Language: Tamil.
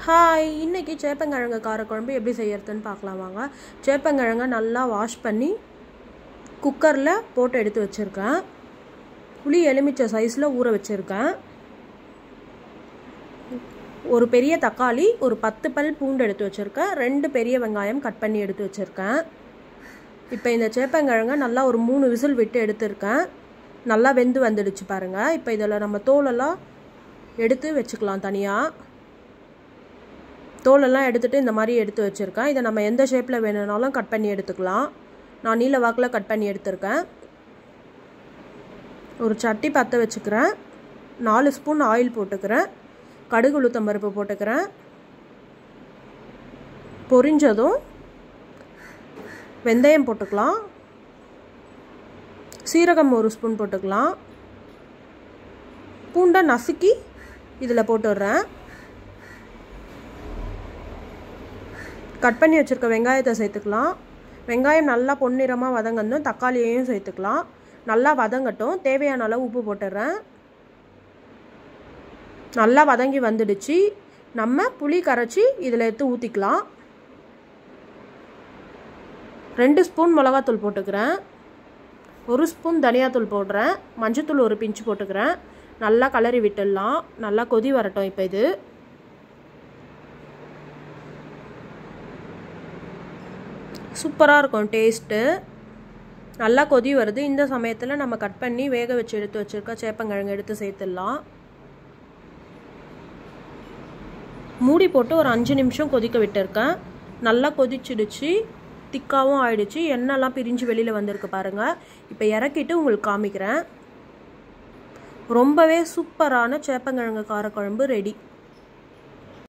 ஹாய், இன்றைக்கி சேப்பங்கிழங்கு காரக்குழம்பு எப்படி செய்யறதுன்னு பார்க்கலாம் வாங்க. சேப்பங்கிழங்கை நல்லா வாஷ் பண்ணி குக்கரில் போட்டு எடுத்து வச்சுருக்கேன். புளி எலுமிச்சை சைஸில் ஊற வச்சுருக்கேன். ஒரு பெரிய தக்காளி, ஒரு 10 பல் பூண்டு எடுத்து வச்சுருக்கேன். 2 பெரிய வெங்காயம் கட் பண்ணி எடுத்து வச்சுருக்கேன். இப்போ இந்த சேப்பங்கிழங்கை நல்லா ஒரு 3 விசில் விட்டு எடுத்துருக்கேன். நல்லா வெந்து வந்துடுச்சு பாருங்கள். இப்போ இதில் நம்ம தோலெல்லாம் எடுத்து வச்சுக்கலாம். தனியாக தோலெல்லாம் எடுத்துகிட்டு இந்த மாதிரி எடுத்து வச்சுருக்கேன். இதை நம்ம எந்த ஷேப்பில் வேணும்னாலும் கட் பண்ணி எடுத்துக்கலாம். நான் நீல வாக்கில் கட் பண்ணி எடுத்துருக்கேன். ஒரு சட்டி பற்ற வச்சுக்கிறேன். 4 ஸ்பூன் ஆயில் போட்டுக்கிறேன். கடுகு உளுத்தம் பருப்பு போட்டுக்கிறேன். பொரிஞ்சதும் வெந்தயம் போட்டுக்கலாம். சீரகம் 1 ஸ்பூன் போட்டுக்கலாம். பூண்டை நசுக்கி இதில் போட்டுடுறேன். கட் பண்ணி வச்சுருக்க வெங்காயத்தை சேர்த்துக்கலாம். வெங்காயம் நல்லா பொன்னிறமாக வதங்கணும். தக்காளியையும் சேர்த்துக்கலாம். நல்லா வதங்கட்டும். தேவையான அளவு உப்பு போட்டுடுறேன். நல்லா வதங்கி வந்துடுச்சு. நம்ம புளி கரைச்சி இதில் எடுத்து ஊற்றிக்கலாம். 2 ஸ்பூன் மிளகாத்தூள் போட்டுக்கிறேன். 1 ஸ்பூன் தனியாத்தூள் போடுறேன். மஞ்சத்தூள் ஒரு பிஞ்சு போட்டுக்கிறேன். நல்லா கலரி விட்டுடலாம். நல்லா கொதி வரட்டும். இப்போ இது சூப்பராக இருக்கும் டேஸ்ட்டு. நல்லா கொதி வருது. இந்த சமயத்தில் நம்ம கட் பண்ணி வேக வச்சு எடுத்து வச்சுருக்க சேப்பங்கிழங்கு எடுத்து சேர்த்துடலாம். மூடி போட்டு ஒரு 5 நிமிஷம் கொதிக்க விட்டுருக்கேன். நல்லா கொதிச்சிடுச்சு. திக்காவும் ஆயிடுச்சு. எண்ணெய்லாம் பிரிஞ்சு வெளியில் வந்திருக்கு பாருங்கள். இப்போ இறக்கிட்டு உங்களுக்கு காமிக்கிறேன். ரொம்பவே சூப்பரான சேப்பங்கிழங்கு காரக்குழம்பு ரெடி.